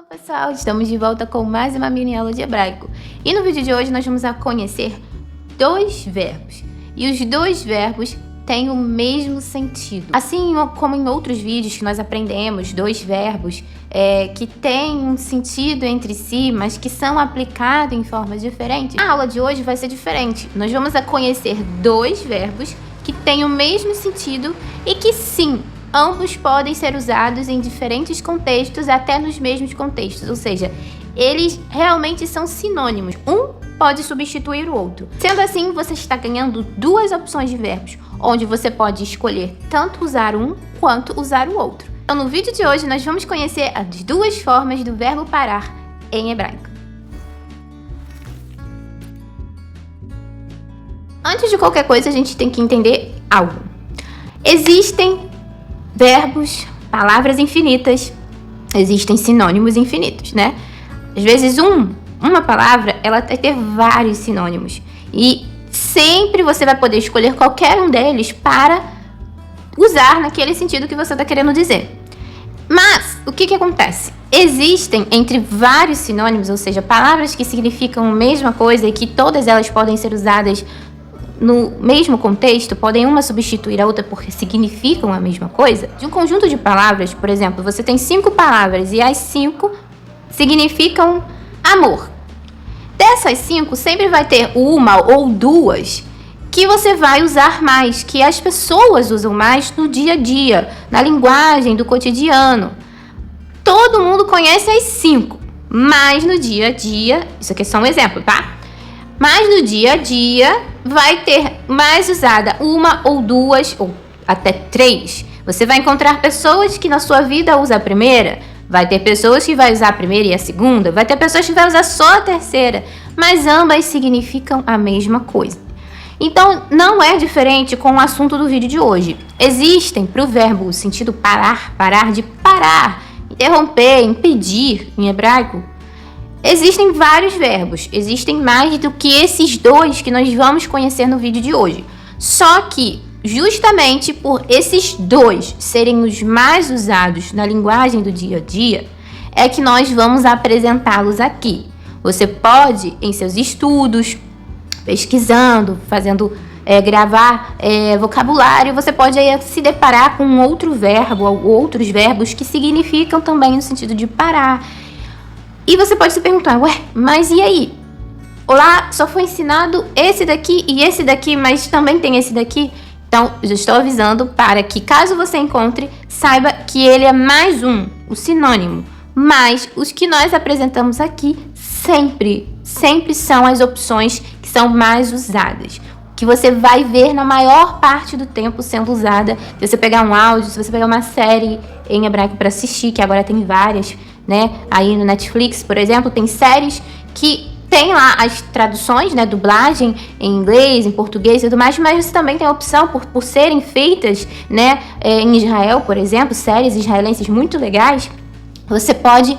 Olá pessoal, estamos de volta com mais uma mini aula de hebraico. E no vídeo de hoje nós vamos conhecer dois verbos. E os dois verbos têm o mesmo sentido. Assim como em outros vídeos que nós aprendemos, dois verbos que têm um sentido entre si, mas que são aplicados em formas diferentes. A aula de hoje vai ser diferente. Nós vamos conhecer dois verbos que têm o mesmo sentido e que sim, ambos podem ser usados em diferentes contextos, até nos mesmos contextos, ou seja, eles realmente são sinônimos. Um pode substituir o outro. Sendo assim, você está ganhando duas opções de verbos, onde você pode escolher tanto usar um quanto usar o outro. Então, no vídeo de hoje, nós vamos conhecer as duas formas do verbo parar em hebraico. Antes de qualquer coisa, a gente tem que entender algo. Existem verbos, palavras infinitas, existem sinônimos infinitos, né? Às vezes uma palavra, ela vai ter vários sinônimos e sempre você vai poder escolher qualquer um deles para usar naquele sentido que você está querendo dizer. Mas, o que acontece? Existem entre vários sinônimos, ou seja, palavras que significam a mesma coisa e que todas elas podem ser usadas no mesmo contexto, podem uma substituir a outra porque significam a mesma coisa. De um conjunto de palavras, por exemplo, você tem 5 palavras e as 5 significam amor. Dessas 5, sempre vai ter uma ou duas que você vai usar mais, que as pessoas usam mais no dia a dia, na linguagem do cotidiano. Todo mundo conhece as 5, mas no dia a dia, isso aqui é só um exemplo, tá? Mas no dia a dia vai ter mais usada uma ou duas ou até 3. Você vai encontrar pessoas que na sua vida usam a primeira, vai ter pessoas que vai usar a primeira e a segunda, vai ter pessoas que vai usar só a terceira, mas ambas significam a mesma coisa. Então, não é diferente com o assunto do vídeo de hoje. Existem para o verbo o sentido parar, parar de parar, interromper, impedir em hebraico. Existem vários verbos, existem mais do que esses dois que nós vamos conhecer no vídeo de hoje. Só que, justamente por esses dois serem os mais usados na linguagem do dia a dia, é que nós vamos apresentá-los aqui. Você pode, em seus estudos, pesquisando, fazendo gravar vocabulário, você pode se deparar com outro verbo ou outros verbos que significam também no sentido de parar. E você pode se perguntar, mas e aí? Lá só foi ensinado esse daqui e esse daqui, mas também tem esse daqui? Então, eu já estou avisando para que, caso você encontre, saiba que ele é mais o sinônimo. Mas os que nós apresentamos aqui sempre são as opções que são mais usadas. Que você vai ver na maior parte do tempo sendo usada. Se você pegar um áudio, se você pegar uma série em hebraico para assistir, que agora tem várias, né? Aí no Netflix, por exemplo, tem séries que tem lá as traduções, né? Dublagem em inglês, em português e tudo mais, mas você também tem a opção, por serem feitas, né? Em Israel, por exemplo, séries israelenses muito legais, você pode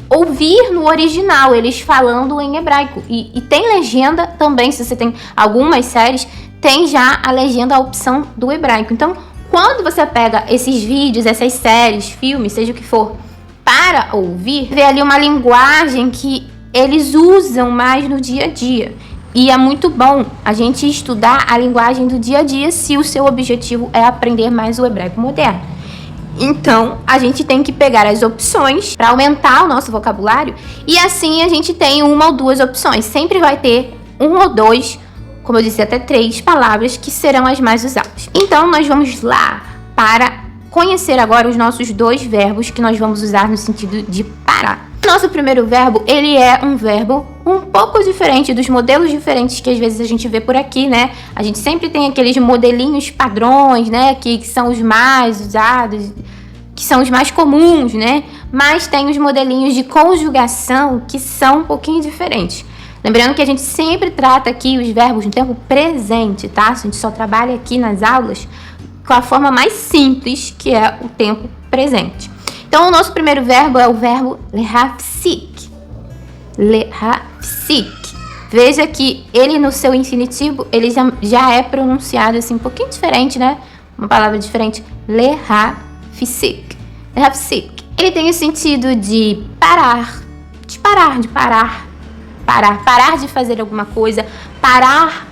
ouvir no original, eles falando em hebraico. E tem legenda também, se você tem algumas séries, tem já a legenda, a opção do hebraico. Então, quando você pega esses vídeos, essas séries, filmes, seja o que for, para ouvir, vê ali uma linguagem que eles usam mais no dia a dia. E é muito bom a gente estudar a linguagem do dia a dia se o seu objetivo é aprender mais o hebraico moderno. Então, a gente tem que pegar as opções para aumentar o nosso vocabulário e assim a gente tem uma ou duas opções. Sempre vai ter um ou dois, como eu disse, até 3 palavras que serão as mais usadas. Então, nós vamos lá para conhecer agora os nossos dois verbos que nós vamos usar no sentido de parar. Nosso primeiro verbo, ele é um verbo um pouco diferente dos modelos diferentes que às vezes a gente vê por aqui, né? A gente sempre tem aqueles modelinhos padrões, né? Que são os mais usados, que são os mais comuns, né? Mas tem os modelinhos de conjugação que são um pouquinho diferentes. Lembrando que a gente sempre trata aqui os verbos no tempo presente, tá? A gente só trabalha aqui nas aulas com a forma mais simples, que é o tempo presente. Então, o nosso primeiro verbo é o verbo lehafsik. Lehafsik. Veja que ele, no seu infinitivo, ele já é pronunciado assim, um pouquinho diferente, né? Uma palavra diferente. Lehafsik. Lehafsik. Ele tem o sentido de parar, parar de fazer alguma coisa, parar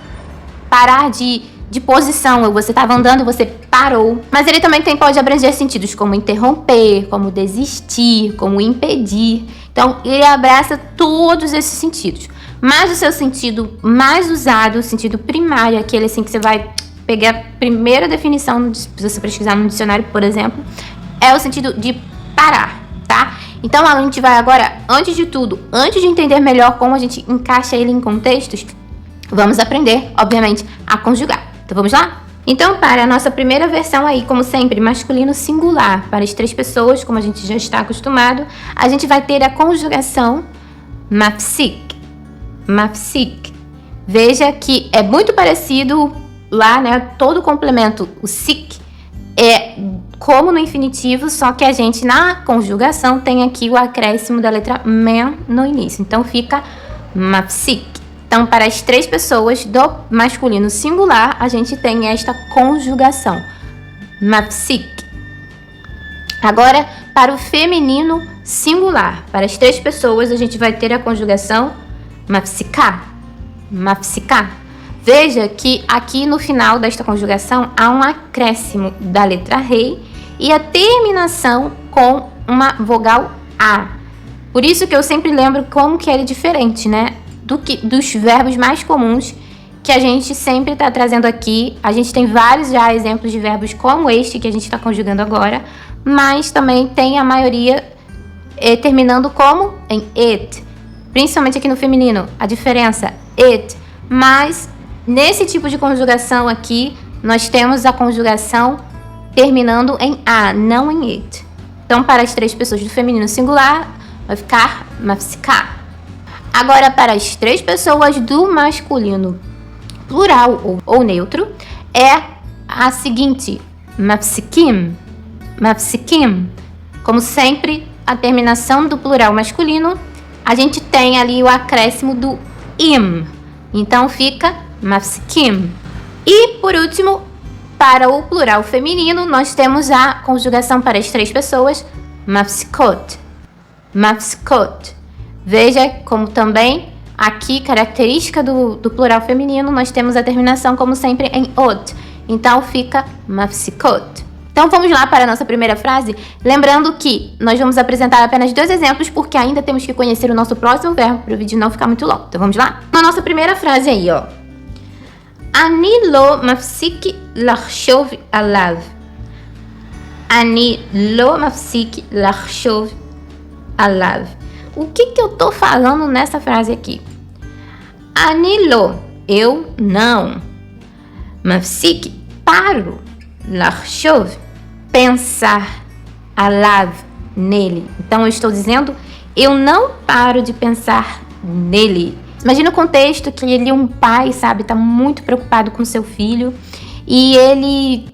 de posição. Você estava andando e você parou. Mas ele também pode abranger sentidos como interromper, como desistir, como impedir. Então, ele abraça todos esses sentidos. Mas o seu sentido mais usado, o sentido primário, aquele assim que você vai pegar a primeira definição, se você pesquisar no dicionário, por exemplo, é o sentido de parar, tá? Então, a gente vai agora, antes de tudo, antes de entender melhor como a gente encaixa ele em contextos, vamos aprender, obviamente, a conjugar. Então, vamos lá? Então, para a nossa primeira versão aí, como sempre, masculino singular, para as 3 pessoas, como a gente já está acostumado, a gente vai ter a conjugação mafsik. Mafsik. Veja que é muito parecido lá, né? Todo o complemento, o sik, é como no infinitivo, só que a gente, na conjugação, tem aqui o acréscimo da letra men no início. Então, fica mafsik. Então, para as 3 pessoas do masculino singular, a gente tem esta conjugação, mafsik. Agora, para o feminino singular, para as 3 pessoas, a gente vai ter a conjugação mafsika, mafsika. Veja que aqui no final desta conjugação há um acréscimo da letra rei e a terminação com uma vogal A. Por isso que eu sempre lembro como que ele é diferente, né? Dos verbos mais comuns que a gente sempre está trazendo aqui. A gente tem vários já exemplos de verbos como este que a gente está conjugando agora, mas também tem a maioria terminando como em it, principalmente aqui no feminino, a diferença it. Mas nesse tipo de conjugação aqui, nós temos a conjugação terminando em a, não em it. Então, para as 3 pessoas do feminino singular, vai ficar mafsika. Agora, para as 3 pessoas do masculino plural ou neutro, é a seguinte, mafsikim, mafsikim. Como sempre, a terminação do plural masculino, a gente tem ali o acréscimo do im. Então, fica mafsikim. E, por último, para o plural feminino, nós temos a conjugação para as 3 pessoas, mafsikot, mafsikot. Veja como também aqui, característica do plural feminino, nós temos a terminação, como sempre, em ot. Então, fica mafsikot. Então, vamos lá para a nossa primeira frase. Lembrando que nós vamos apresentar apenas 2 exemplos, porque ainda temos que conhecer o nosso próximo verbo para o vídeo não ficar muito longo. Então, vamos lá? Na nossa primeira frase aí, ó. Ani lo mafsik lachshov alav. Ani lo mafsik lachshov alav. O que eu tô falando nessa frase aqui? Ani lo, eu não. Mafsik, paro. Lachshov, pensar. Alav, nele. Então, eu estou dizendo, eu não paro de pensar nele. Imagina o contexto que ele, um pai, sabe, está muito preocupado com seu filho e ele,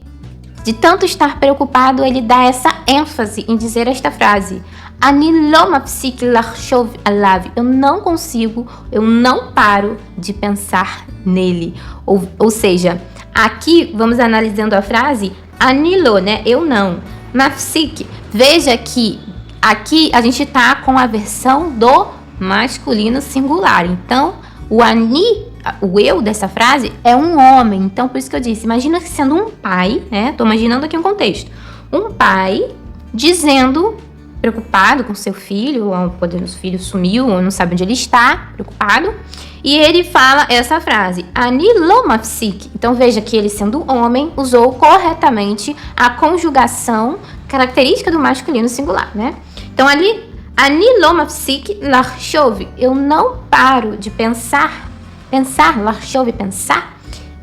de tanto estar preocupado, ele dá essa ênfase em dizer esta frase. Ani lo mafsik lachshov alav. Eu não consigo, eu não paro de pensar nele. Ou seja, aqui vamos analisando a frase ani lo, né? Eu não. Mafsik. Veja que aqui a gente tá com a versão do masculino singular. Então, o ani, o eu dessa frase é um homem. Então, por isso que eu disse, imagina que sendo um pai, né? Tô imaginando aqui um contexto. Um pai dizendo, preocupado com seu filho, ou o filho sumiu, ou não sabe onde ele está, preocupado. E ele fala essa frase, ani lo mafsik. Então, veja que ele, sendo homem, usou corretamente a conjugação característica do masculino singular, né? Então, ali, ani lo mafsik lachshov. Eu não paro de pensar. Pensar, lachshov, pensar.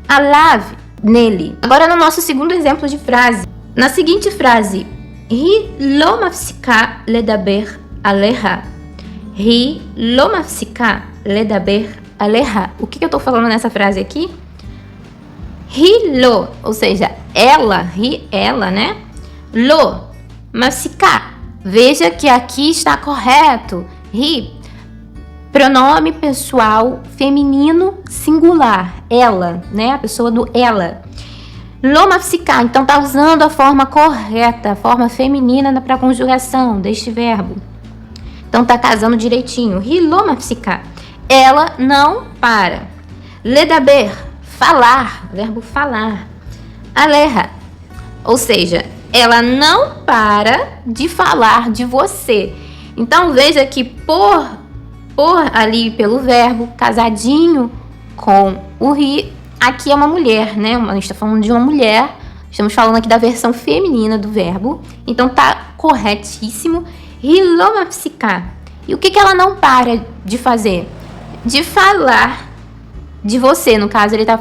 Alav, nele. Agora, no nosso segundo exemplo de frase. Na seguinte frase, hi lo mafsika ledaber aleha. Hi lo mafsika ledaber aleha. O que eu tô falando nessa frase aqui? Hi lo, ou seja, ela, hi, ela, né? Lo, mafsika. Veja que aqui está correto. Hi, pronome pessoal feminino singular. Ela, né? A pessoa do ela. לא מפסיקה, então tá usando a forma correta, a forma feminina para conjugação deste verbo. Então tá casando direitinho. היא לא מפסיקה. Ela não para. לדבר, falar, verbo falar. עליה, ou seja, ela não para de falar de você. Então veja que por ali pelo verbo, casadinho com o ri, aqui é uma mulher, né? A gente está falando de uma mulher. Estamos falando aqui da versão feminina do verbo. Então tá corretíssimo. היא לא מפסיקה. E o que ela não para de fazer? De falar de você. No caso, ele tá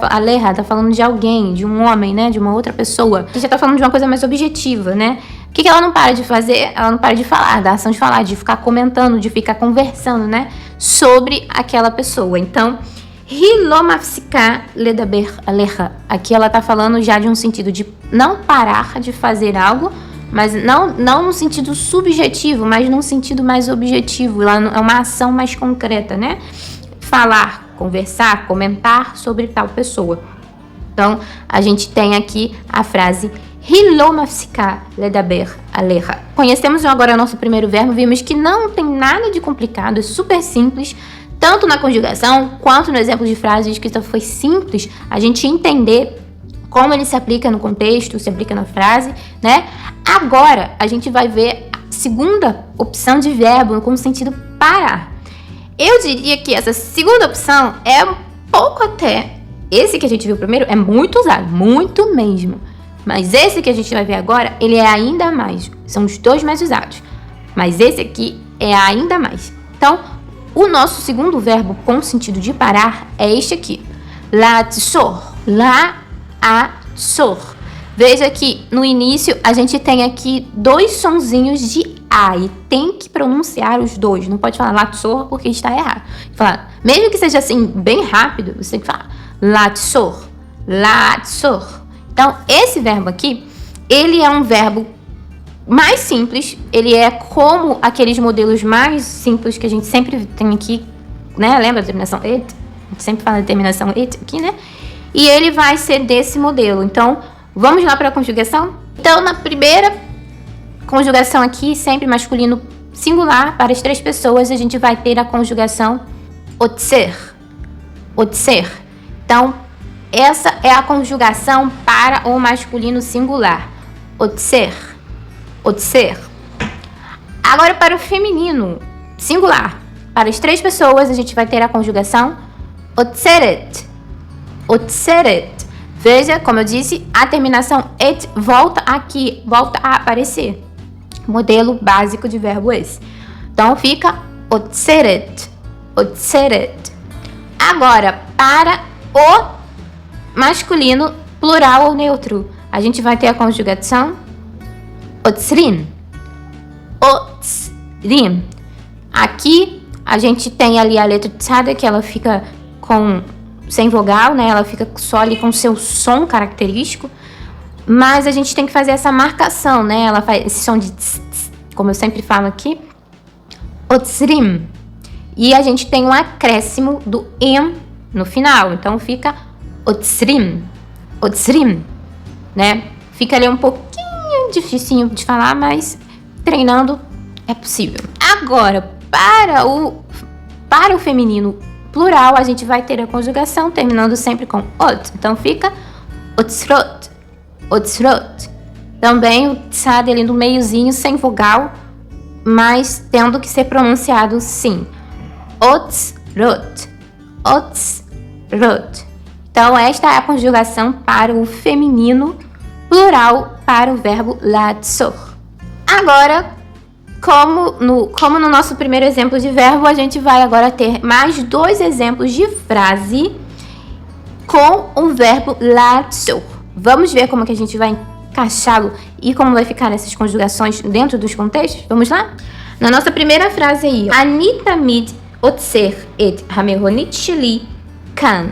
falando de alguém, de um homem, né? De uma outra pessoa. A gente já tá falando de uma coisa mais objetiva, né? O que ela não para de fazer? Ela não para de falar, da ação de falar, de ficar comentando, de ficar conversando, né? Sobre aquela pessoa. Então, היא לא מפסיקה לדבר עליך. Aqui ela tá falando já de um sentido de não parar de fazer algo, mas não no sentido subjetivo, mas num sentido mais objetivo. Ela é uma ação mais concreta, né? Falar, conversar, comentar sobre tal pessoa. Então, a gente tem aqui a frase היא לא מפסיקה לדבר עליך. Conhecemos agora o nosso primeiro verbo, vimos que não tem nada de complicado, é super simples, tanto na conjugação quanto no exemplo de frase. A escrita foi simples, a gente entender como ele se aplica no contexto, se aplica na frase, né? Agora, a gente vai ver a segunda opção de verbo com o sentido parar. Eu diria que essa segunda opção é um pouco até... Esse que a gente viu primeiro é muito usado, muito mesmo. Mas esse que a gente vai ver agora, ele é ainda mais. São os dois mais usados. Mas esse aqui é ainda mais. Então, o nosso segundo verbo com sentido de parar é este aqui. לעצור. לעצור. Veja que no início a gente tem aqui dois sonzinhos de A e tem que pronunciar os dois. Não pode falar לעצור porque está errado. Falar, mesmo que seja assim bem rápido, você tem que falar לעצור. לעצור. Então, esse verbo aqui, ele é um verbo mais simples. Ele é como aqueles modelos mais simples que a gente sempre tem aqui, né? Lembra a terminação it? A gente sempre fala a terminação it aqui, né? E ele vai ser desse modelo. Então, vamos lá para a conjugação? Então, na primeira conjugação aqui, sempre masculino singular, para as três pessoas, a gente vai ter a conjugação otser. Otser. Então, essa é a conjugação para o masculino singular. Otser. Otser. Agora, para o feminino singular, para as três pessoas, a gente vai ter a conjugação otseret. Otseret. Veja, como eu disse, a terminação et volta aqui, volta a aparecer. Modelo básico de verbo esse. Então, fica otseret. Otseret. Agora, para o masculino plural ou neutro, a gente vai ter a conjugação otsrim. Otsrim. Aqui a gente tem ali a letra tzada, que ela fica sem vogal, né? Ela fica só ali com seu som característico. Mas a gente tem que fazer essa marcação, né? Ela faz esse som de tss, tss, como eu sempre falo aqui. Otsrim. E a gente tem um acréscimo do im no final. Então fica otsrim. Otsrim. Né? Fica ali um pouquinho dificinho de falar, mas treinando é possível. Agora, para o feminino plural, a gente vai ter a conjugação terminando sempre com ot. Então fica otsrot. Otsrot. Também o tzad ali no meiozinho, sem vogal, mas tendo que ser pronunciado sim. Otsrot. Otsrot. Então esta é a conjugação para o feminino plural para o verbo לעצור. Agora, como no nosso primeiro exemplo de verbo, a gente vai agora ter mais dois exemplos de frase com o verbo לעצור. Vamos ver como que a gente vai encaixá-lo e como vai ficar essas conjugações dentro dos contextos? Vamos lá? Na nossa primeira frase aí, אני תמיד עוצר את המכונית שלי כאן.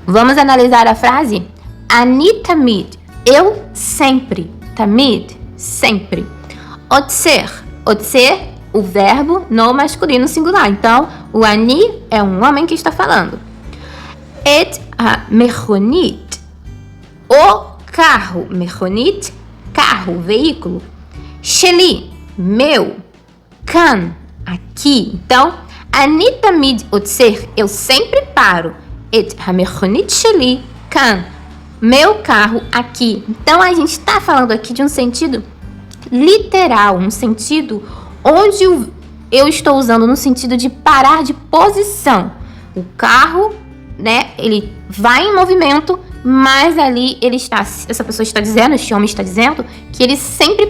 Vamos analisar a frase? אני תמיד, eu sempre. תמיד, sempre. עוצר, עוצר, o verbo no masculino singular. Então, o אני é um homem que está falando. את המכונית. o carro, מכונית, carro, veículo. שלי, meu, כאן, aqui. Então, אני תמיד עוצר, eu sempre paro. את המכונית שלי, כאן, meu carro, aqui. Então, a gente está falando aqui de um sentido literal, um sentido onde eu estou usando no sentido de parar de posição. O carro, né, ele vai em movimento, mas ali essa pessoa está dizendo, este homem está dizendo, que ele sempre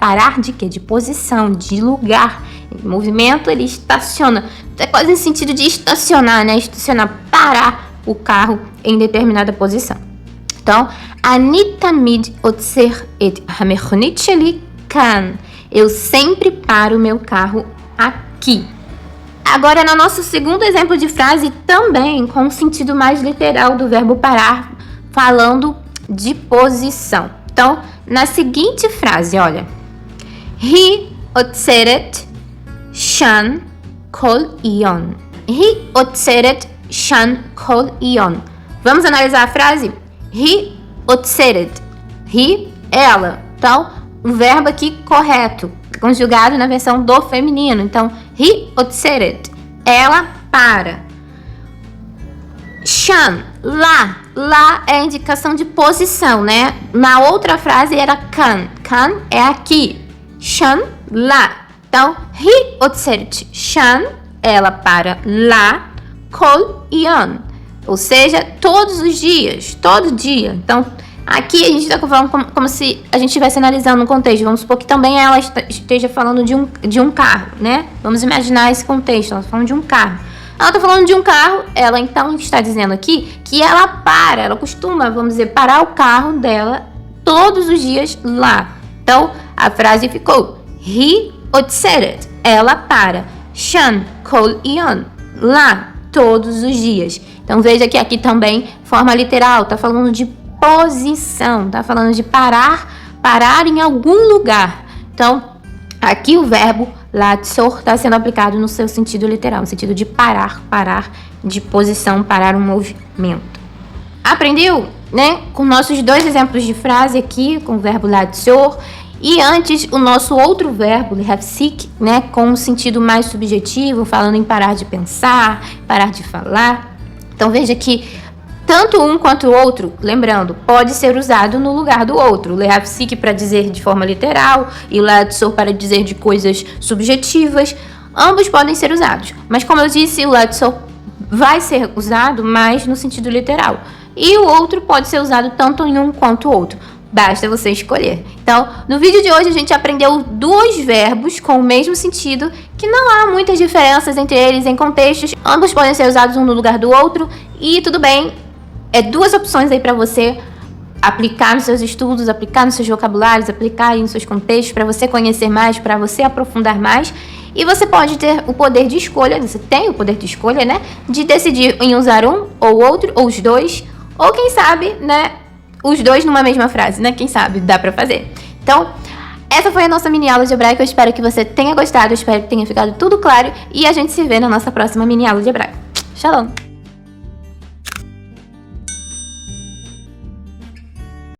parar de quê? De posição, de lugar. Em movimento, ele estaciona. É quase no sentido de estacionar, né? Estacionar, parar o carro em determinada posição. então, אני תמיד עוצר את המכונית שלי כאן. Eu sempre paro o meu carro aqui. Agora, no nosso segundo exemplo de frase, também com um sentido mais literal do verbo parar, falando de posição. Então, na seguinte frase, olha. היא עוצרת שם כל יום. היא עוצרת שם כל יום. Vamos analisar a frase? היא עוצרת. היא, ela. Então, o verbo aqui correto, conjugado na versão do feminino. Então, היא עוצרת. Ela para. שם, lá. Lá é a indicação de posição, né? Na outra frase era כאן. כאן é aqui. שם, lá. Então, היא עוצרת. שם, ela para lá. כל יום. Ou seja, todos os dias, todo dia. Então, aqui a gente está falando como se a gente estivesse analisando um contexto. Vamos supor que também ela esteja falando de um carro, né? Vamos imaginar esse contexto. Ela está falando de um carro. Ela está falando de um carro, ela então está dizendo aqui que ela costuma, vamos dizer, parar o carro dela todos os dias lá. Então, a frase ficou, היא עוצרת. Ela para. שם כל יום. Lá, todos os dias. Então, veja que aqui também, forma literal, está falando de posição, está falando de parar em algum lugar. Então, aqui o verbo לעצור está sendo aplicado no seu sentido literal, no sentido de parar de posição, parar um movimento. Aprendeu, né? Com nossos dois exemplos de frase aqui, com o verbo לעצור, e antes o nosso outro verbo, להפסיק, né? Com um sentido mais subjetivo, falando em parar de pensar, parar de falar. Então, veja que tanto um quanto o outro, lembrando, pode ser usado no lugar do outro. O להפסיק para dizer de forma literal e o לעצור para dizer de coisas subjetivas. Ambos podem ser usados. Mas, como eu disse, o לעצור vai ser usado mais no sentido literal. E o outro pode ser usado tanto em um quanto o outro. Basta você escolher. Então, no vídeo de hoje a gente aprendeu dois verbos com o mesmo sentido, que não há muitas diferenças entre eles em contextos. Ambos podem ser usados um no lugar do outro e tudo bem. É duas opções aí para você aplicar nos seus estudos, aplicar nos seus vocabulários, aplicar aí nos seus contextos, para você conhecer mais, para você aprofundar mais. E você pode ter o poder de escolha, você tem o poder de escolha, né? De decidir em usar um ou outro, ou os dois, ou quem sabe, né? Os dois numa mesma frase, né? Quem sabe, dá pra fazer. Então, essa foi a nossa mini aula de hebraico. Eu espero que você tenha gostado, eu espero que tenha ficado tudo claro. E a gente se vê na nossa próxima mini aula de hebraico. Shalom!